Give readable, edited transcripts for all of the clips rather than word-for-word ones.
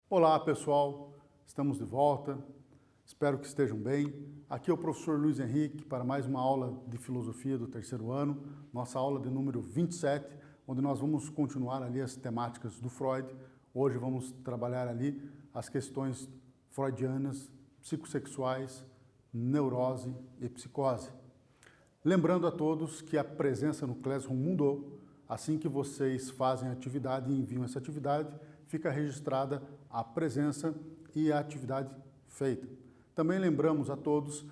Olá pessoal, estamos de volta, espero que estejam bem. Aqui é o professor Luiz Henrique para mais uma aula de filosofia do terceiro ano, nossa aula de número 27, onde nós vamos continuar ali as temáticas do Freud. Hoje vamos trabalhar ali as questões freudianas, psicossexuais, neurose e psicose. Lembrando a todos que a presença no Classroom mudou. Assim que vocês fazem a atividade e enviam essa atividade, fica registrada a presença e a atividade feita. Também lembramos a todos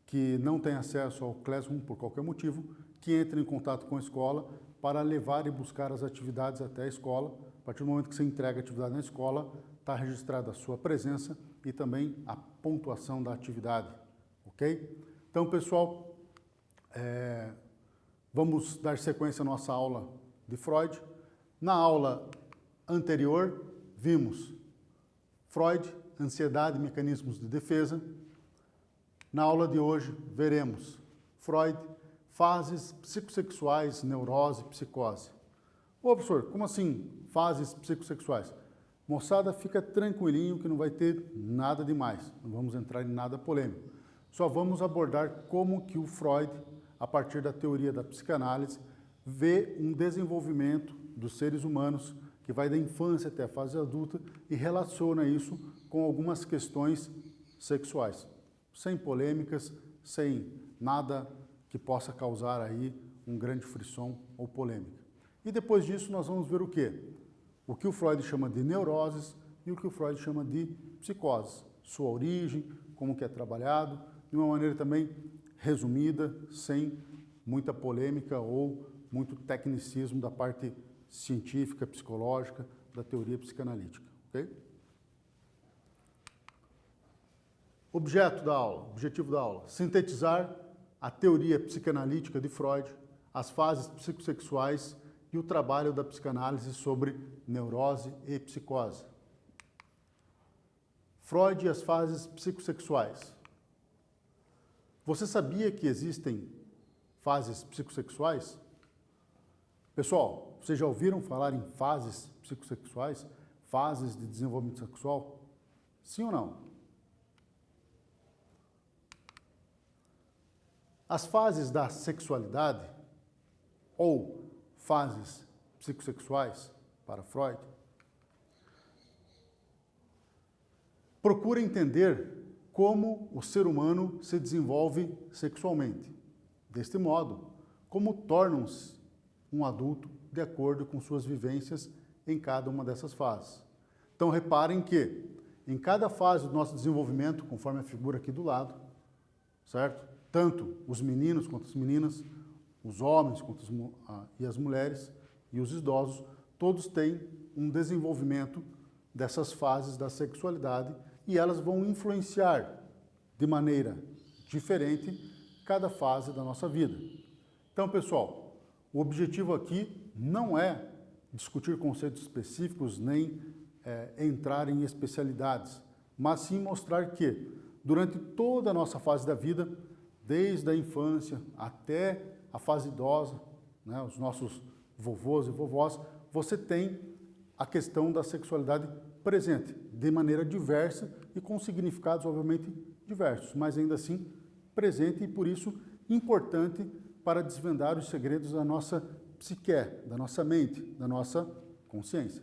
que não têm acesso ao Classroom por qualquer motivo, que entrem em contato com a escola para levar e buscar as atividades até a escola. A partir do momento que você entrega a atividade na escola, está registrada a sua presença e também a pontuação da atividade, ok? Então, pessoal, vamos dar sequência à nossa aula de Freud. Na aula anterior, vimos Freud, ansiedade e mecanismos de defesa. Na aula de hoje, veremos Freud, fases psicossexuais, neurose e psicose. Ô, professor, como assim fases psicossexuais? Moçada, fica tranquilinho que não vai ter nada demais. Não vamos entrar em nada polêmico. Só vamos abordar como que o Freud, a partir da teoria da psicanálise, vê um desenvolvimento dos seres humanos que vai da infância até a fase adulta e relaciona isso com algumas questões sexuais, sem polêmicas, sem nada que possa causar aí um grande frisson ou polêmica. E depois disso nós vamos ver o quê? O que o Freud chama de neuroses e o que o Freud chama de psicoses, sua origem, como que é trabalhado, de uma maneira também resumida, sem muita polêmica ou muito tecnicismo da parte científica, psicológica, da teoria psicanalítica, ok? Objeto da aula, objetivo da aula, sintetizar a teoria psicanalítica de Freud, as fases psicossexuais e o trabalho da psicanálise sobre neurose e psicose. Freud e as fases psicossexuais. Você sabia que existem fases psicossexuais? Pessoal, vocês já ouviram falar em fases psicossexuais? Fases de desenvolvimento sexual? Sim ou não? As fases da sexualidade, ou fases psicossexuais, para Freud, procura entender como o ser humano se desenvolve sexualmente. Deste modo, como tornam-se um adulto de acordo com suas vivências em cada uma dessas fases. Então, reparem que em cada fase do nosso desenvolvimento, conforme a figura aqui do lado, certo? Tanto os meninos quanto as meninas, os homens quanto as mulheres e os idosos, todos têm um desenvolvimento dessas fases da sexualidade e elas vão influenciar de maneira diferente cada fase da nossa vida. Então, pessoal, o objetivo aqui não é discutir conceitos específicos nem entrar em especialidades, mas sim mostrar que durante toda a nossa fase da vida, desde a infância até a fase idosa, né, os nossos vovôs e vovós, você tem a questão da sexualidade presente, de maneira diversa e com significados, obviamente, diversos, mas ainda assim presente e, por isso, importante para desvendar os segredos da nossa psique, da nossa mente, da nossa consciência.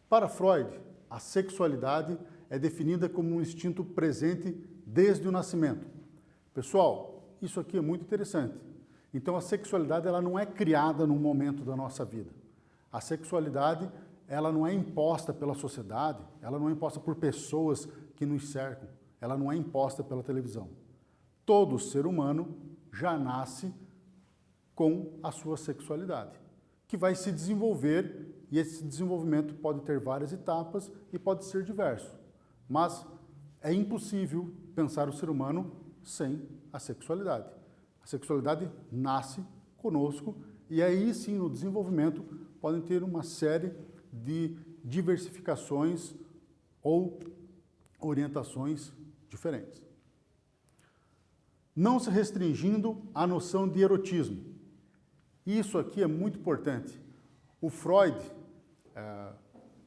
Para Freud, a sexualidade é definida como um instinto presente desde o nascimento. Pessoal, isso aqui é muito interessante. Então, a sexualidade ela não é criada num momento da nossa vida. A sexualidade ela não é imposta pela sociedade, ela não é imposta por pessoas que nos cercam, ela não é imposta pela televisão. Todo ser humano já nasce com a sua sexualidade, que vai se desenvolver, e esse desenvolvimento pode ter várias etapas e pode ser diverso. Mas é impossível pensar o ser humano sem a sexualidade. A sexualidade nasce conosco e aí sim, no desenvolvimento, podem ter uma série de diversificações ou orientações diferentes. não se restringindo à noção de erotismo. Isso aqui é muito importante. O Freud,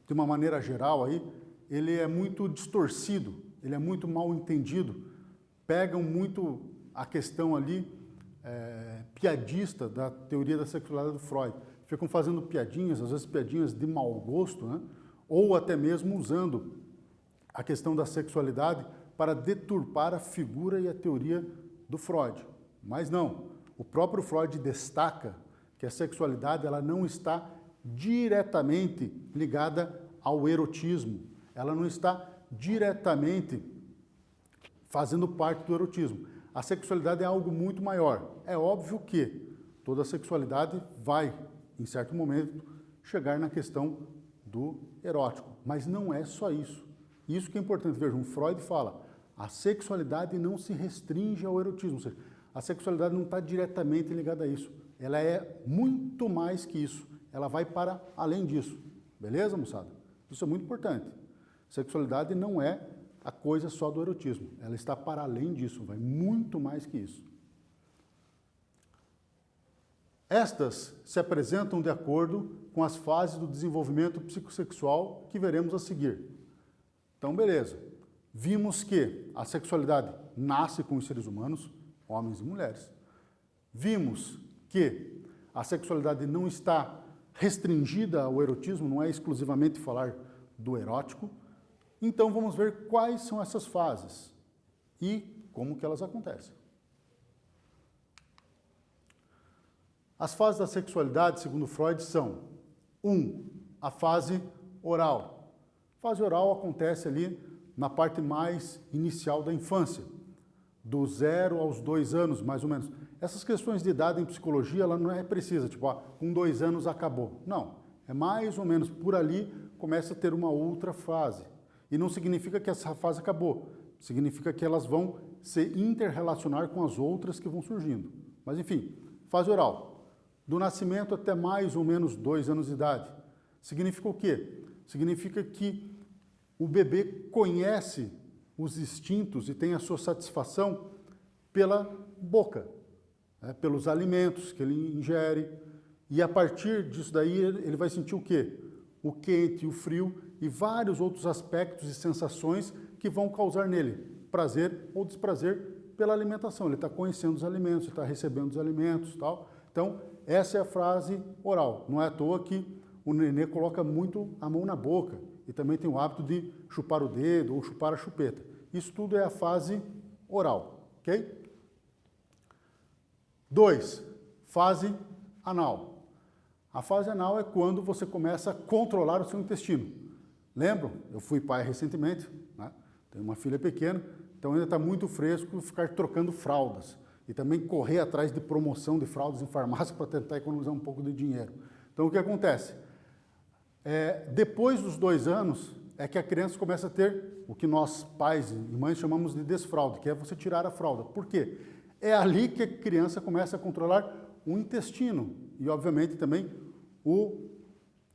de uma maneira geral, aí, ele é muito distorcido, ele é muito mal entendido, pegam muito a questão ali piadista da teoria da sexualidade do Freud. Ficam fazendo piadinhas, às vezes piadinhas de mau gosto, né? Ou até mesmo usando a questão da sexualidade para deturpar a figura e a teoria do Freud. Mas não, o próprio Freud destaca que a sexualidade ela não está diretamente ligada ao erotismo, ela não está diretamente fazendo parte do erotismo. A sexualidade é algo muito maior. É óbvio que toda sexualidade vai, em certo momento, chegar na questão do erótico, mas não é só isso. Isso que é importante. Vejam, Freud fala, a sexualidade não se restringe ao erotismo, ou seja, a sexualidade não está diretamente ligada a isso. Ela é muito mais que isso. Ela vai para além disso. Beleza, moçada? Isso é muito importante. Sexualidade não é a coisa só do erotismo. Ela está para além disso, vai muito mais que isso. Estas se apresentam de acordo com as fases do desenvolvimento psicossexual que veremos a seguir. Então, beleza. Vimos que a sexualidade nasce com os seres humanos, homens e mulheres. Vimos que a sexualidade não está restringida ao erotismo, não é exclusivamente falar do erótico. Então, vamos ver quais são essas fases e como que elas acontecem. As fases da sexualidade, segundo Freud, são 1. A fase oral. A fase oral acontece ali na parte mais inicial da infância, do 0 aos 2 anos, mais ou menos. Essas questões de idade em psicologia, ela não é precisa, tipo, com 2 anos acabou. Não, é mais ou menos por ali começa a ter uma outra fase. E não significa que essa fase acabou, significa que elas vão se interrelacionar com as outras que vão surgindo. Mas enfim, fase oral. Do nascimento até mais ou menos 2 anos de idade. Significa o quê? Significa que o bebê conhece os instintos e tem a sua satisfação pela boca, pelos alimentos que ele ingere. E a partir disso daí ele vai sentir o quê? O quente, o frio e vários outros aspectos e sensações que vão causar nele prazer ou desprazer pela alimentação. Ele está conhecendo os alimentos, está recebendo os alimentos e tal. Então, essa é a fase oral. Não é à toa que o nenê coloca muito a mão na boca e também tem o hábito de chupar o dedo ou chupar a chupeta. Isso tudo é a fase oral, ok? 2. Fase anal. A fase anal é quando você começa a controlar o seu intestino. Lembram? Eu fui pai recentemente, né? Tenho uma filha pequena, então ainda está muito fresco ficar trocando fraldas. E também correr atrás de promoção de fraldas em farmácia para tentar economizar um pouco de dinheiro. Então, o que acontece? Depois dos 2 anos, é que a criança começa a ter o que nós, pais e mães, chamamos de desfralde, que é você tirar a fralda. Por quê? É ali que a criança começa a controlar o intestino e, obviamente, também o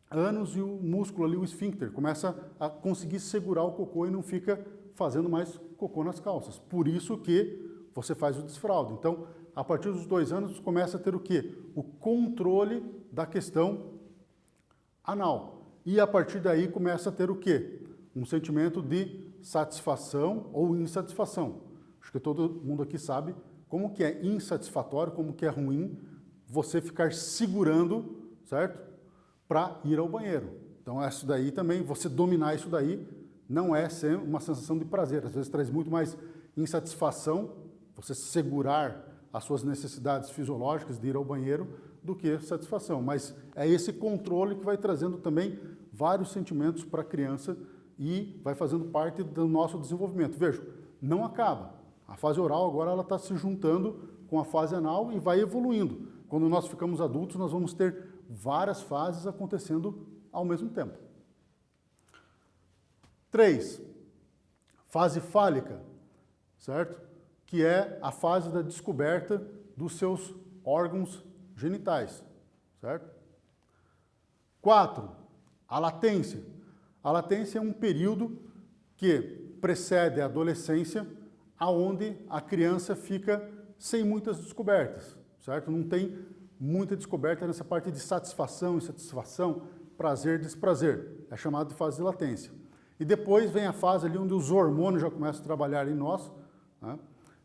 ânus e o músculo ali, o esfíncter. Começa a conseguir segurar o cocô e não fica fazendo mais cocô nas calças. Por isso que você faz o desfralde. Então, a partir dos 2 anos, começa a ter o quê? O controle da questão anal. E a partir daí começa a ter o quê? Um sentimento de satisfação ou insatisfação. Acho que todo mundo aqui sabe como que é insatisfatório, como que é ruim você ficar segurando, certo? Para ir ao banheiro. Então, isso daí também, você dominar isso daí, não é uma sensação de prazer. Às vezes traz muito mais insatisfação, você segurar as suas necessidades fisiológicas de ir ao banheiro, do que satisfação. Mas é esse controle que vai trazendo também vários sentimentos para a criança e vai fazendo parte do nosso desenvolvimento. Veja, não acaba. A fase oral agora ela está se juntando com a fase anal e vai evoluindo. Quando nós ficamos adultos, nós vamos ter várias fases acontecendo ao mesmo tempo. 3. Fase fálica, certo? Que é a fase da descoberta dos seus órgãos genitais, certo? 4. A latência. A latência é um período que precede a adolescência, aonde a criança fica sem muitas descobertas, certo? Não tem muita descoberta nessa parte de satisfação, insatisfação, prazer, desprazer. É chamado de fase de latência. E depois vem a fase ali onde os hormônios já começam a trabalhar em nós, né?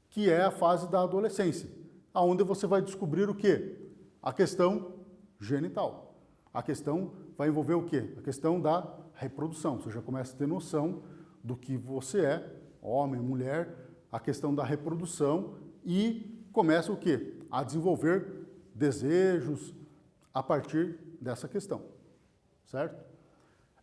Que é a fase da adolescência, onde você vai descobrir o quê? A questão genital. A questão vai envolver o quê? A questão da reprodução. Você já começa a ter noção do que você é, homem, mulher, a questão da reprodução e começa o quê? A desenvolver desejos a partir dessa questão, certo?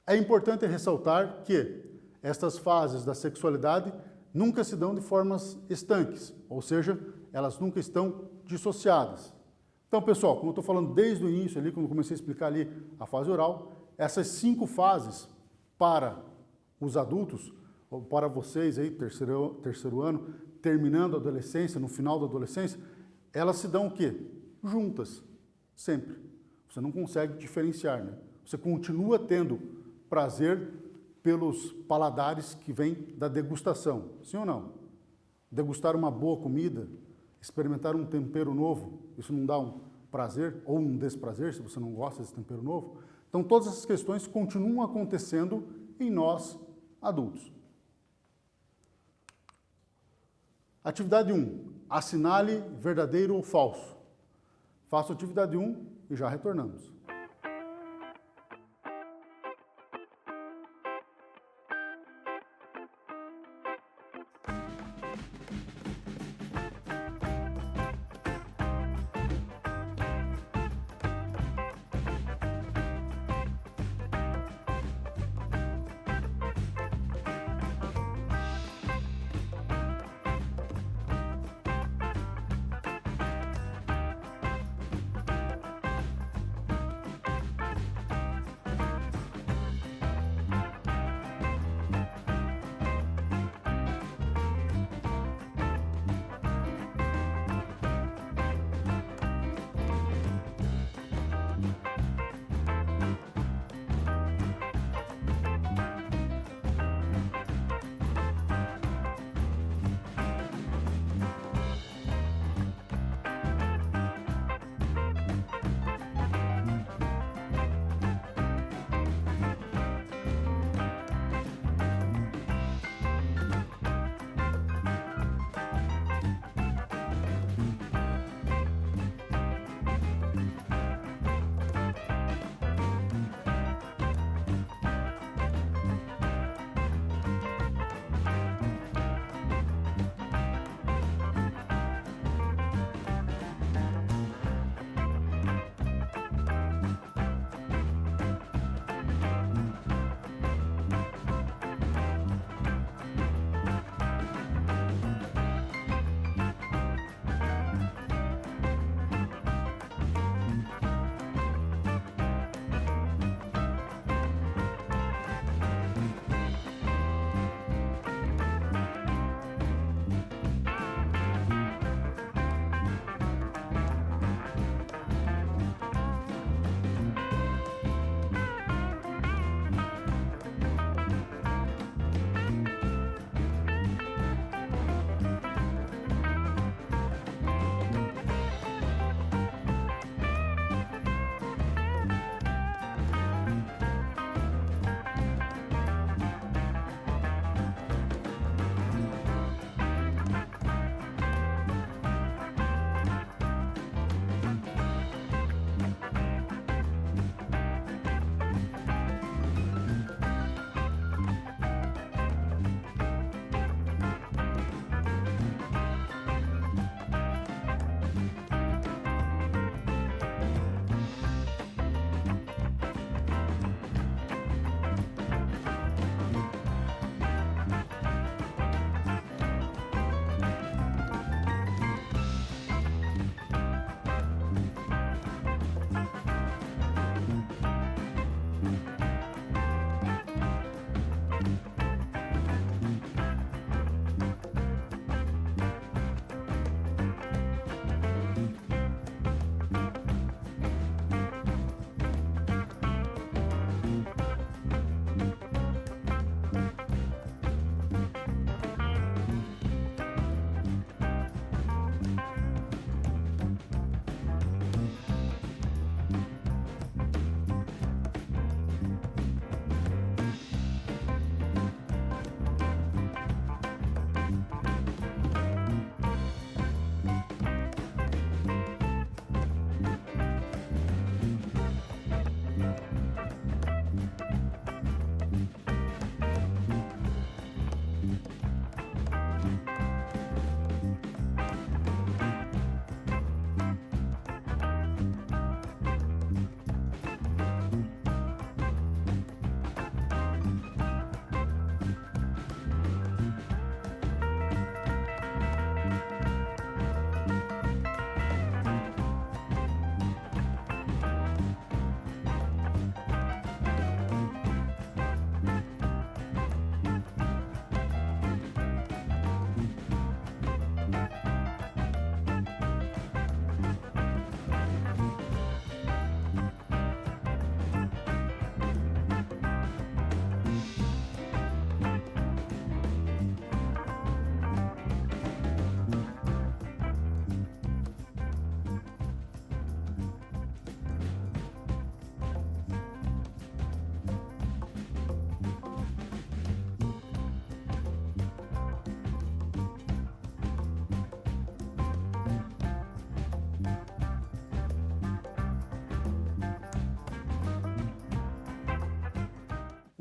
É importante ressaltar que estas fases da sexualidade nunca se dão de formas estanques, ou seja, elas nunca estão dissociadas. Então, pessoal, como eu estou falando desde o início, ali, quando eu comecei a explicar ali a fase oral, essas 5 fases para os adultos, ou para vocês aí, terceiro ano, terminando a adolescência, no final da adolescência, elas se dão o quê? Juntas, sempre. Você não consegue diferenciar, né? Você continua tendo prazer pelos paladares que vêm da degustação, sim ou não? Degustar uma boa comida, experimentar um tempero novo, isso não dá um prazer ou um desprazer, se você não gosta desse tempero novo? Então, todas essas questões continuam acontecendo em nós, adultos. Atividade 1. Assinale verdadeiro ou falso. Faço a atividade 1 e já retornamos.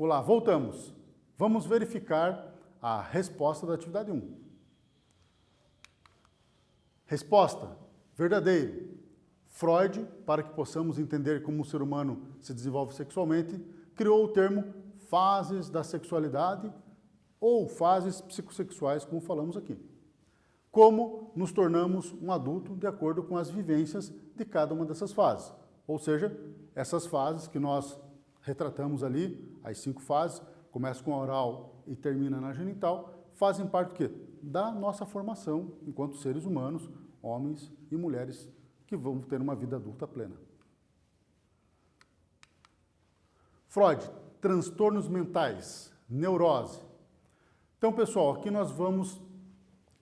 Olá, voltamos. Vamos verificar a resposta da atividade 1. Resposta: verdadeiro. Freud, para que possamos entender como o ser humano se desenvolve sexualmente, criou o termo fases da sexualidade ou fases psicossexuais, como falamos aqui. Como nos tornamos um adulto de acordo com as vivências de cada uma dessas fases. Ou seja, essas fases que nós retratamos ali, as 5 fases, começa com a oral e termina na genital, fazem parte do quê? Da nossa formação enquanto seres humanos, homens e mulheres que vão ter uma vida adulta plena. Freud, transtornos mentais, neurose. Então, pessoal, aqui nós vamos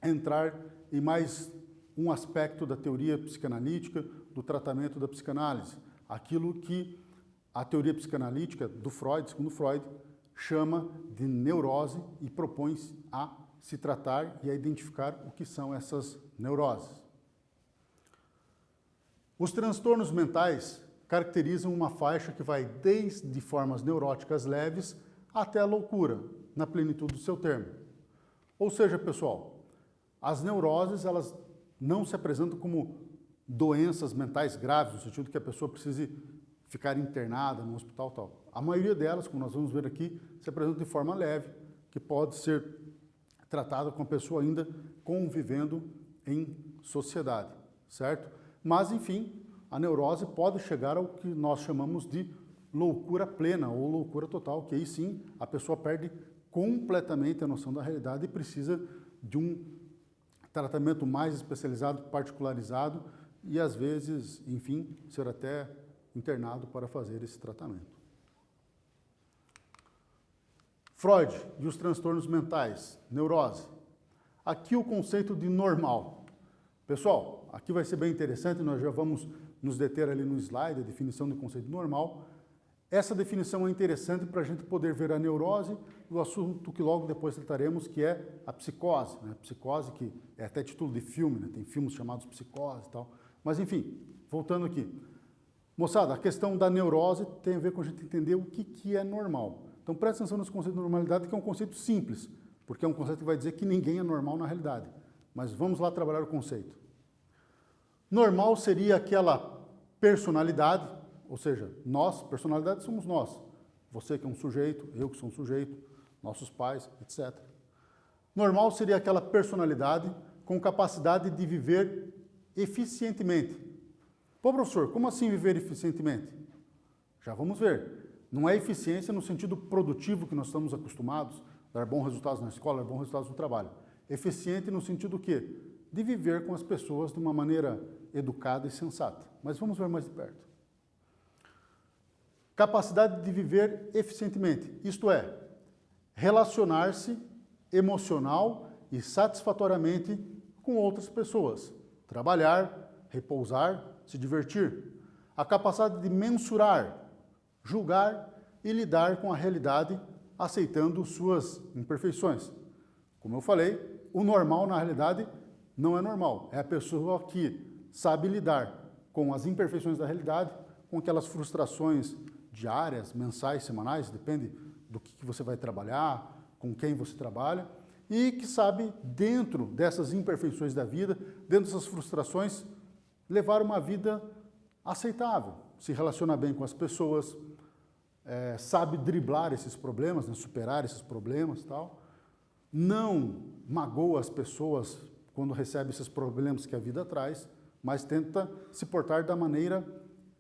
entrar em mais um aspecto da teoria psicanalítica, do tratamento da psicanálise, aquilo que a teoria psicanalítica do Freud, segundo Freud, chama de neurose e propõe a se tratar e a identificar o que são essas neuroses. Os transtornos mentais caracterizam uma faixa que vai desde formas neuróticas leves até a loucura, na plenitude do seu termo. Ou seja, pessoal, as neuroses, elas não se apresentam como doenças mentais graves, no sentido que a pessoa precise ficar internada no hospital tal. A maioria delas, como nós vamos ver aqui, se apresenta de forma leve, que pode ser tratada com a pessoa ainda convivendo em sociedade, certo? Mas, enfim, a neurose pode chegar ao que nós chamamos de loucura plena ou loucura total, que aí sim a pessoa perde completamente a noção da realidade e precisa de um tratamento mais especializado, particularizado e, às vezes, enfim, ser até internado para fazer esse tratamento. Freud e os transtornos mentais, neurose. Aqui o conceito de normal. Pessoal, aqui vai ser bem interessante, nós já vamos nos deter ali no slide, a definição do conceito normal. Essa definição é interessante para a gente poder ver a neurose e o assunto que logo depois trataremos, que é a psicose. Né? Psicose, que é até título de filme, né? Tem filmes chamados Psicose e tal. Mas, enfim, voltando aqui. Moçada, a questão da neurose tem a ver com a gente entender o que é normal. Então, presta atenção nesse conceito de normalidade, que é um conceito simples, porque é um conceito que vai dizer que ninguém é normal na realidade. Mas vamos lá trabalhar o conceito. Normal seria aquela personalidade, ou seja, nós, personalidade somos nós. Você que é um sujeito, eu que sou um sujeito, nossos pais, etc. Normal seria aquela personalidade com capacidade de viver eficientemente. Pô, professor, como assim viver eficientemente? Já vamos ver. Não é eficiência no sentido produtivo que nós estamos acostumados, dar bons resultados na escola, dar bons resultados no trabalho. Eficiente no sentido o quê? De viver com as pessoas de uma maneira educada e sensata. Mas vamos ver mais de perto. Capacidade de viver eficientemente, isto é, relacionar-se emocional e satisfatoriamente com outras pessoas, trabalhar, repousar, se divertir. A capacidade de mensurar, julgar e lidar com a realidade, aceitando suas imperfeições. Como eu falei, o normal na realidade não é normal, é a pessoa que sabe lidar com as imperfeições da realidade, com aquelas frustrações diárias, mensais, semanais, depende do que você vai trabalhar, com quem você trabalha, e que sabe, dentro dessas imperfeições da vida, dentro dessas frustrações, levar uma vida aceitável, se relaciona bem com as pessoas, sabe driblar esses problemas, né, superar esses problemas e tal, não magoa as pessoas quando recebe esses problemas que a vida traz, mas tenta se portar da maneira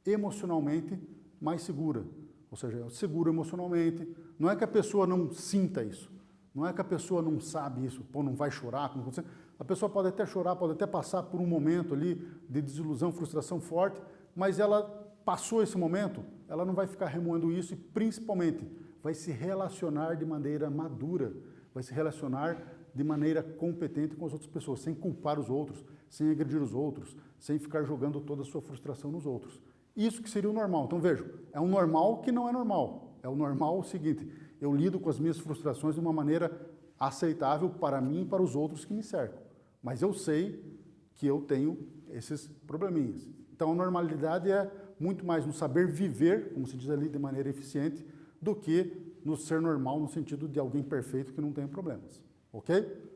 emocionalmente mais segura, ou seja, seguro emocionalmente. Não é que a pessoa não sinta isso, não é que a pessoa não sabe isso, pô, não vai chorar, como você... A pessoa pode até chorar, pode até passar por um momento ali de desilusão, frustração forte, mas ela passou esse momento, ela não vai ficar remoendo isso e, principalmente, vai se relacionar de maneira madura, vai se relacionar de maneira competente com as outras pessoas, sem culpar os outros, sem agredir os outros, sem ficar jogando toda a sua frustração nos outros. Isso que seria o normal. Então, vejam, é um normal que não é normal. É o normal o seguinte, eu lido com as minhas frustrações de uma maneira aceitável para mim e para os outros que me cercam. Mas eu sei que eu tenho esses probleminhas. Então, a normalidade é muito mais no saber viver, como se diz ali, de maneira eficiente, do que no ser normal, no sentido de alguém perfeito que não tem problemas, ok?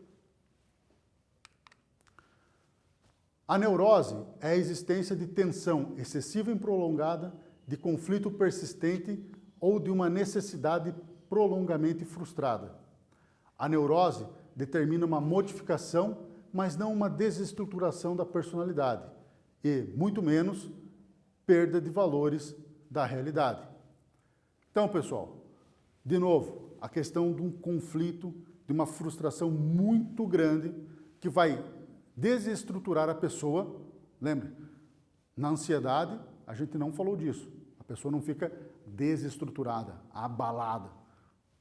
A neurose é a existência de tensão excessiva e prolongada, de conflito persistente ou de uma necessidade prolongamente frustrada. A neurose determina uma modificação, mas não uma desestruturação da personalidade e, muito menos, perda de valores da realidade. Então, pessoal, de novo, a questão de um conflito, de uma frustração muito grande que vai desestruturar a pessoa. Lembre, na ansiedade, a gente não falou disso. A pessoa não fica desestruturada, abalada.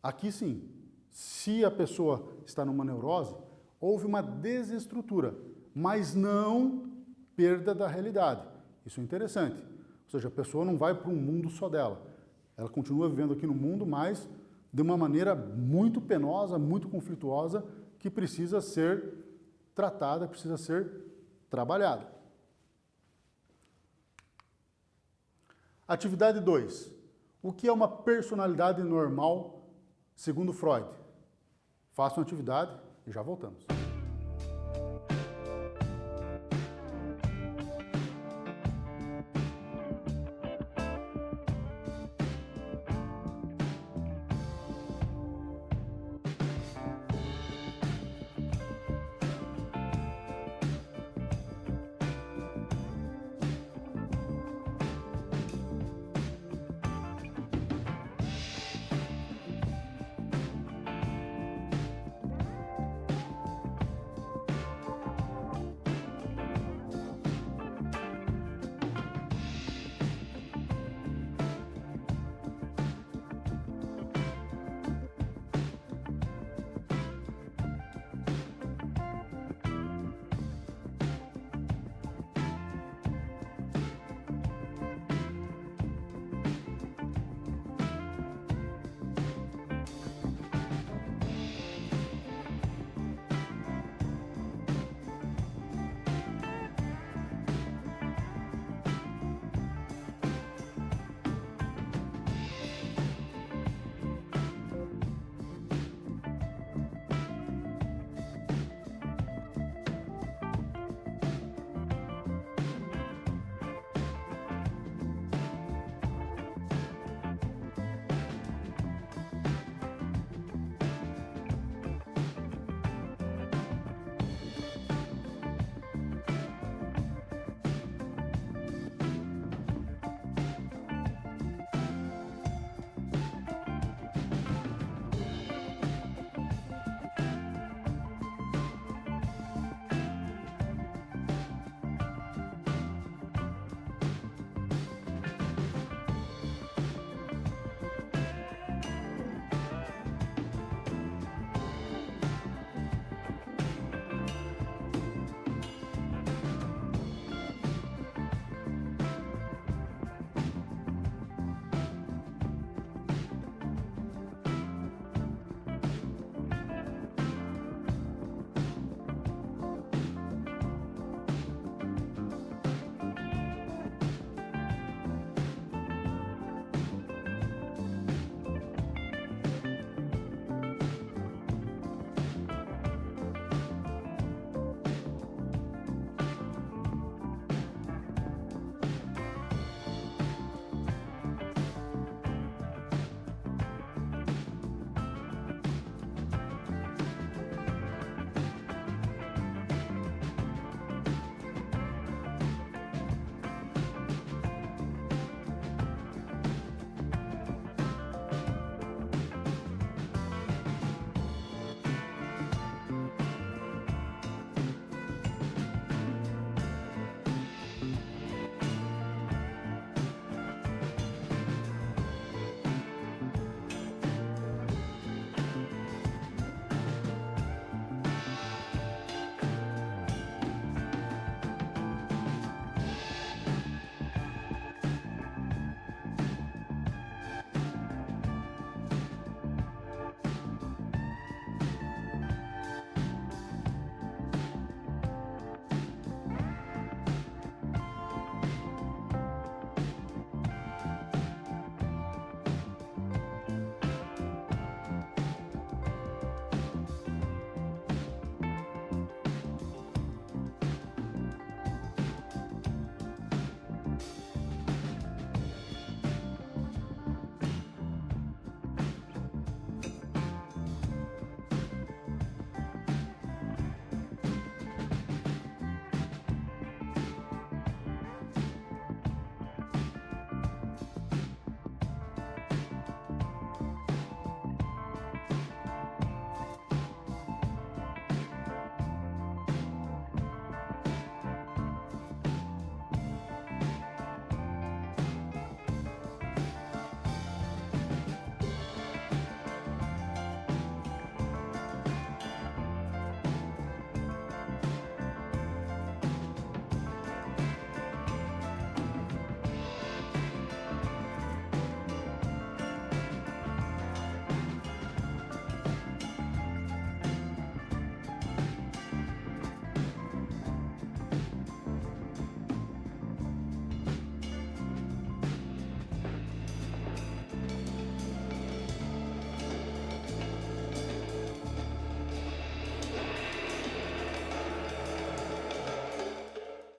Aqui sim, se a pessoa está numa neurose, houve uma desestrutura, mas não perda da realidade. Isso é interessante. Ou seja, a pessoa não vai para um mundo só dela. Ela continua vivendo aqui no mundo, mas de uma maneira muito penosa, muito conflituosa, que precisa ser tratada, precisa ser trabalhada. Atividade 2. O que é uma personalidade normal, segundo Freud? Faça uma atividade e já voltamos.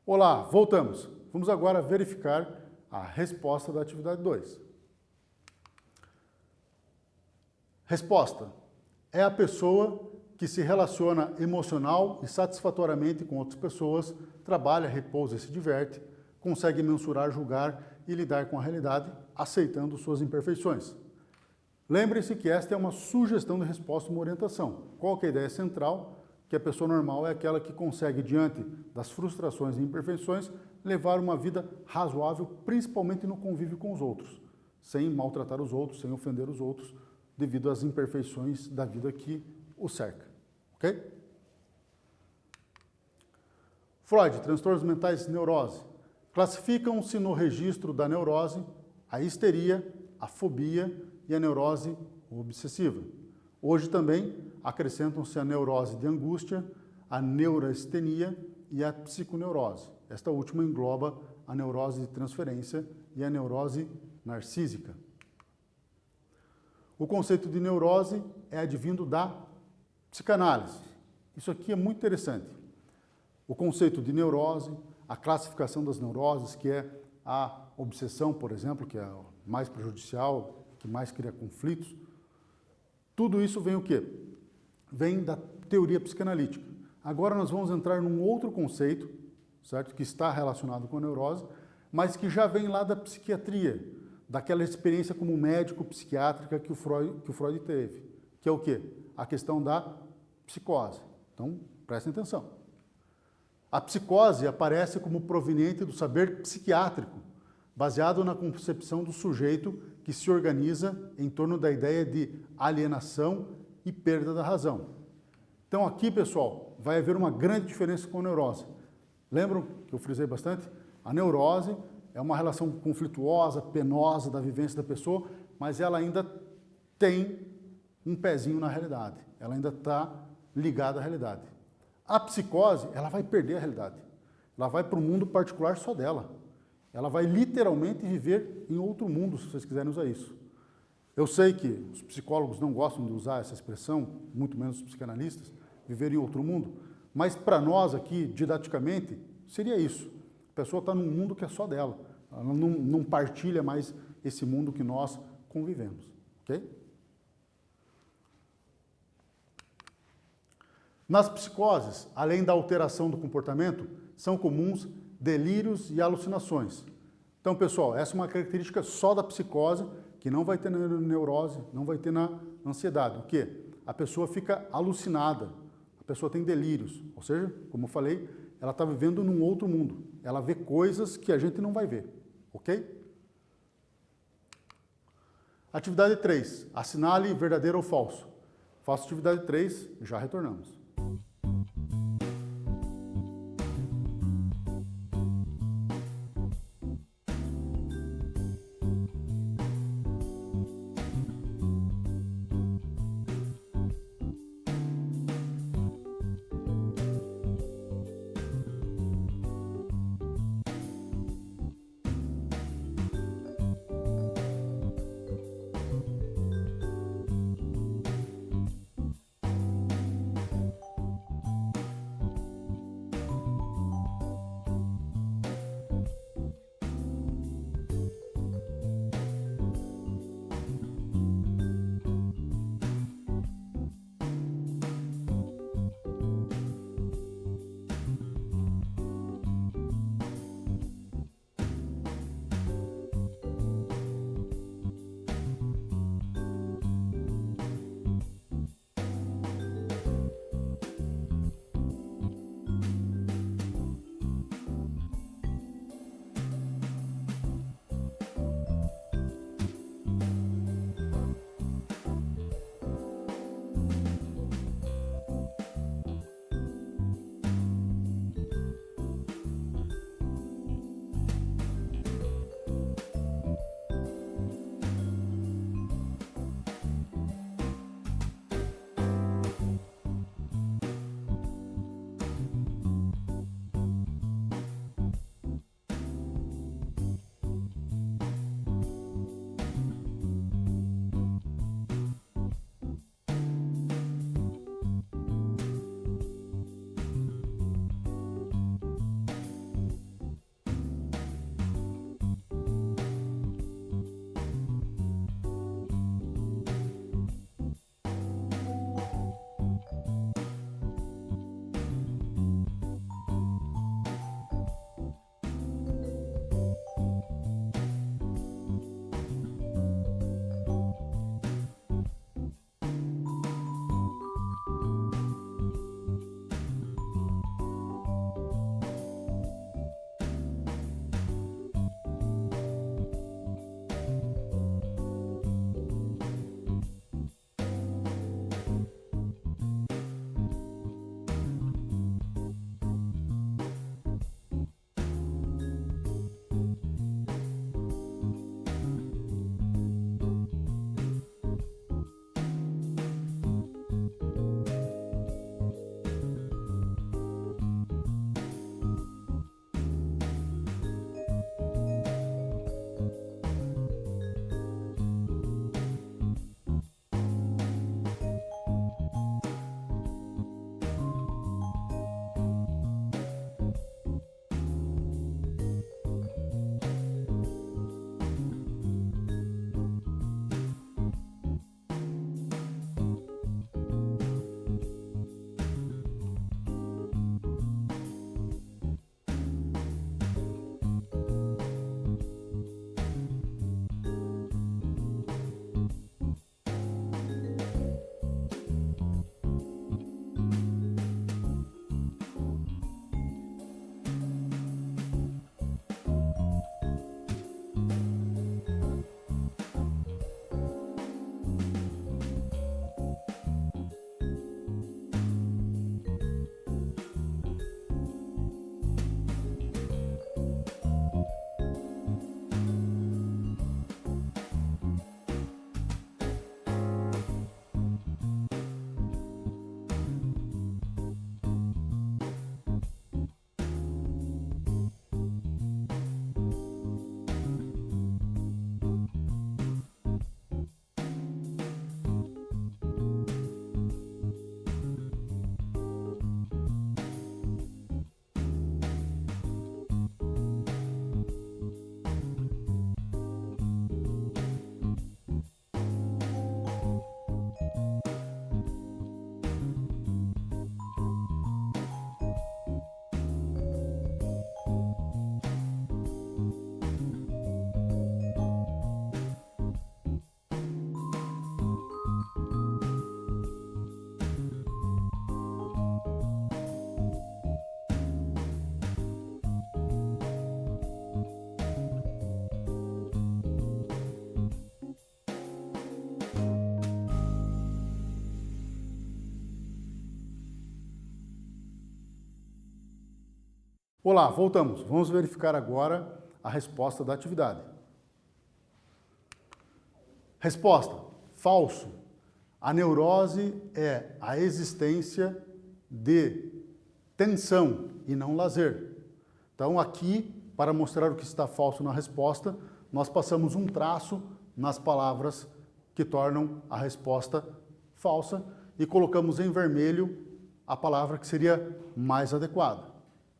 Olá, voltamos. Vamos agora verificar a resposta da atividade 2. Resposta: é a pessoa que se relaciona emocional e satisfatoriamente com outras pessoas, trabalha, repousa e se diverte, consegue mensurar, julgar e lidar com a realidade, aceitando suas imperfeições. Lembre-se que esta é uma sugestão de resposta, uma orientação. Qual que é a ideia central? Que a pessoa normal é aquela que consegue, diante das frustrações e imperfeições, levar uma vida razoável, principalmente no convívio com os outros, sem maltratar os outros, sem ofender os outros, devido às imperfeições da vida que o cerca. Ok? Freud, transtornos mentais, neurose. Classificam-se no registro da neurose a histeria, a fobia e a neurose obsessiva. Hoje também acrescentam-se a neurose de angústia, a neurastenia e a psiconeurose. Esta última engloba a neurose de transferência e a neurose narcísica. O conceito de neurose é advindo da psicanálise. Isso aqui é muito interessante. O conceito de neurose, a classificação das neuroses, que é a obsessão, por exemplo, que é a mais prejudicial, que mais cria conflitos, tudo isso vem o quê? Vem da teoria psicanalítica. Agora nós vamos entrar num outro conceito, certo? Que está relacionado com a neurose, mas que já vem lá da psiquiatria, daquela experiência como médico psiquiátrica que o Freud teve, que é o quê? A questão da psicose. Então, prestem atenção. A psicose aparece como proveniente do saber psiquiátrico, baseado na concepção do sujeito que se organiza em torno da ideia de alienação e perda da razão. Então aqui, pessoal, vai haver uma grande diferença com a neurose. Lembram que eu frisei bastante? A neurose é uma relação conflituosa, penosa da vivência da pessoa, mas ela ainda tem um pezinho na realidade. Ela ainda está ligada à realidade. A psicose, ela vai perder a realidade. Ela vai para o mundo particular só dela. Ela vai literalmente viver em outro mundo, se vocês quiserem usar isso. Eu sei que os psicólogos não gostam de usar essa expressão, muito menos os psicanalistas, viver em outro mundo, mas para nós aqui, didaticamente, seria isso. A pessoa está num mundo que é só dela. Ela não partilha mais esse mundo que nós convivemos. Ok? Nas psicoses, além da alteração do comportamento, são comuns delírios e alucinações. Então, pessoal, essa é uma característica só da psicose, que não vai ter na neurose, não vai ter na ansiedade. O quê? A pessoa fica alucinada, a pessoa tem delírios, ou seja, como eu falei, ela está vivendo num outro mundo. Ela vê coisas que a gente não vai ver, ok? Atividade 3, assinale verdadeiro ou falso. Faço atividade 3, já retornamos. Olá, voltamos. Vamos verificar agora a resposta da atividade. Resposta: falso. A neurose é a existência de tensão e não lazer. Então, aqui, para mostrar o que está falso na resposta, nós passamos um traço nas palavras que tornam a resposta falsa e colocamos em vermelho a palavra que seria mais adequada.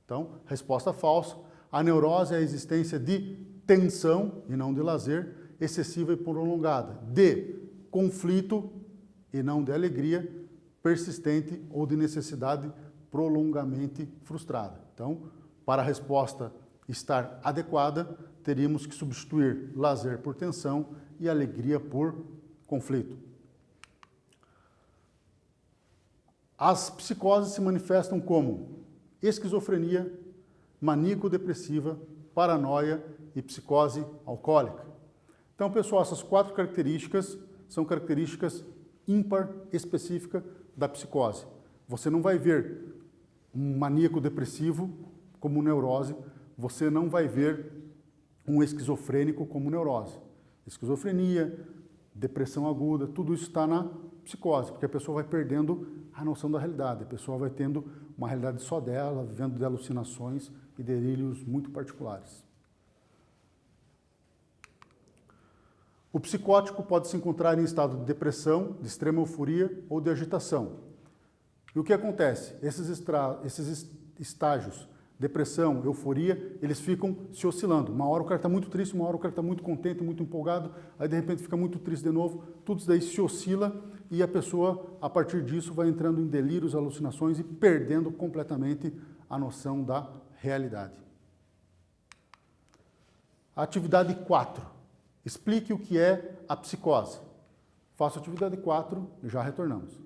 Então, resposta falsa. A neurose é a existência de tensão e não de lazer, excessiva e prolongada, de conflito e não de alegria, persistente ou de necessidade prolongamente frustrada. Então, para a resposta estar adequada, teríamos que substituir lazer por tensão e alegria por conflito. As psicoses se manifestam como esquizofrenia, maníaco-depressiva, paranoia e psicose alcoólica. Então, pessoal, essas 4 características são características ímpar específicas da psicose. Você não vai ver um maníaco depressivo como neurose, você não vai ver um esquizofrênico como neurose. Esquizofrenia, depressão aguda, tudo isso está na psicose, porque a pessoa vai perdendo a noção da realidade, a pessoa vai tendo uma realidade só dela, vivendo de alucinações e delírios muito particulares. O psicótico pode se encontrar em estado de depressão, de extrema euforia ou de agitação. E o que acontece? Esses estágios, depressão, euforia, eles ficam se oscilando. Uma hora o cara está muito triste, uma hora o cara está muito contente, muito empolgado, aí de repente fica muito triste de novo, tudo isso daí se oscila e a pessoa, a partir disso, vai entrando em delírios, alucinações e perdendo completamente a noção da realidade. Atividade 4. Explique o que é a psicose. Faça a atividade 4 e já retornamos.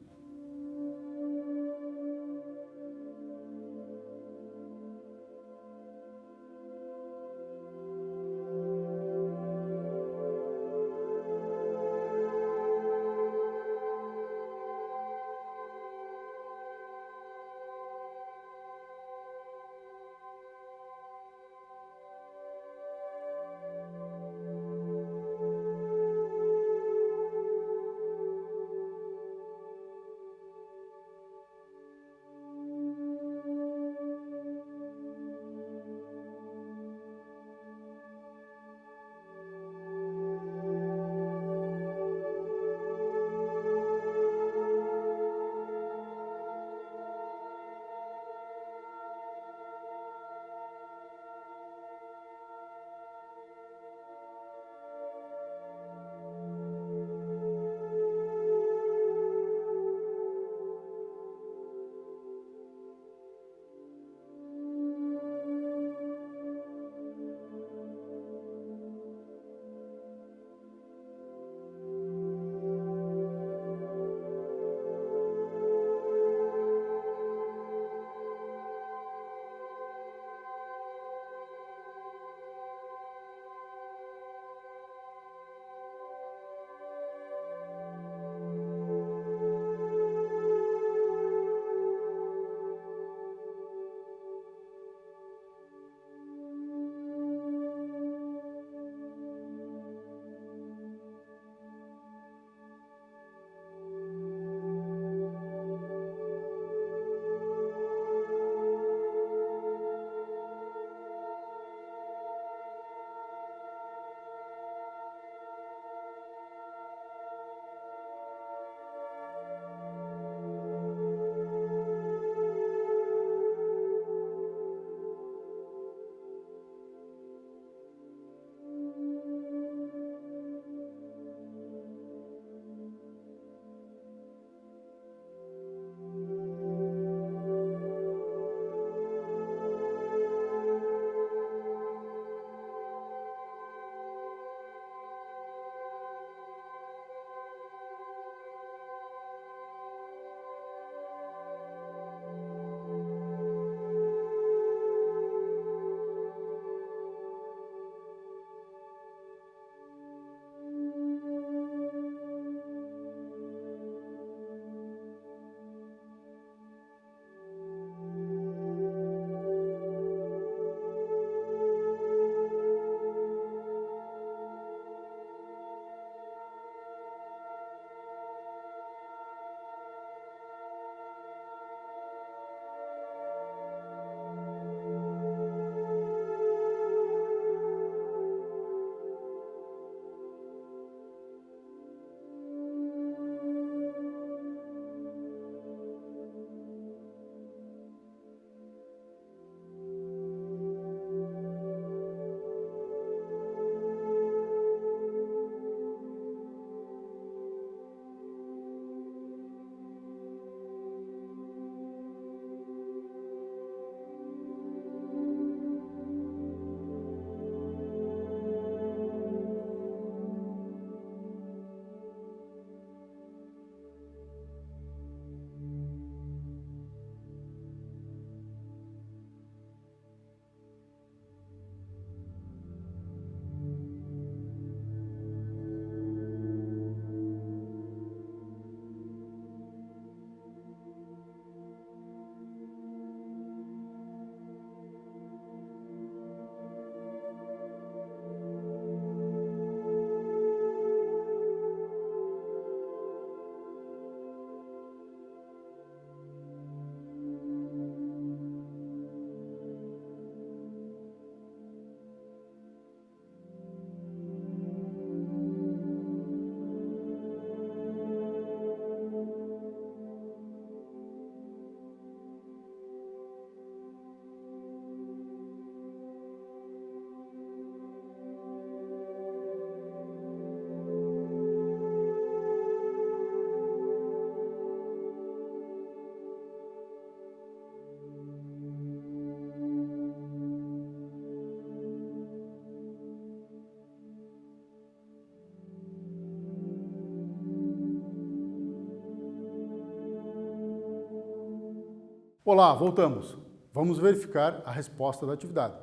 Olá, voltamos. Vamos verificar a resposta da atividade.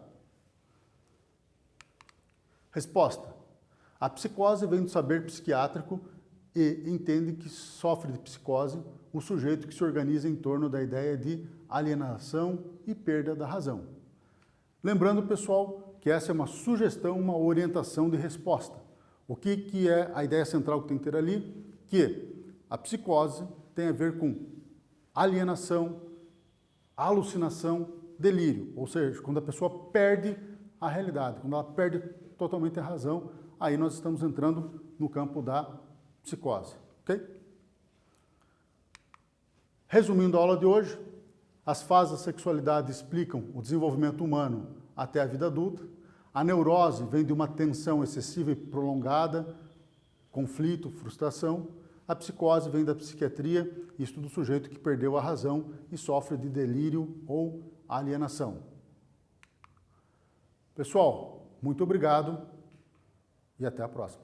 Resposta. A psicose vem do saber psiquiátrico e entende que sofre de psicose o sujeito que se organiza em torno da ideia de alienação e perda da razão. Lembrando, pessoal, que essa é uma sugestão, uma orientação de resposta. O que é a ideia central que tem que ter ali? Que a psicose tem a ver com alienação, alucinação, delírio. Ou seja, quando a pessoa perde a realidade, quando ela perde totalmente a razão, aí nós estamos entrando no campo da psicose, ok? Resumindo a aula de hoje, as fases da sexualidade explicam o desenvolvimento humano até a vida adulta. A neurose vem de uma tensão excessiva e prolongada, conflito, frustração. A psicose vem da psiquiatria, isto do sujeito que perdeu a razão e sofre de delírio ou alienação. Pessoal, muito obrigado e até a próxima.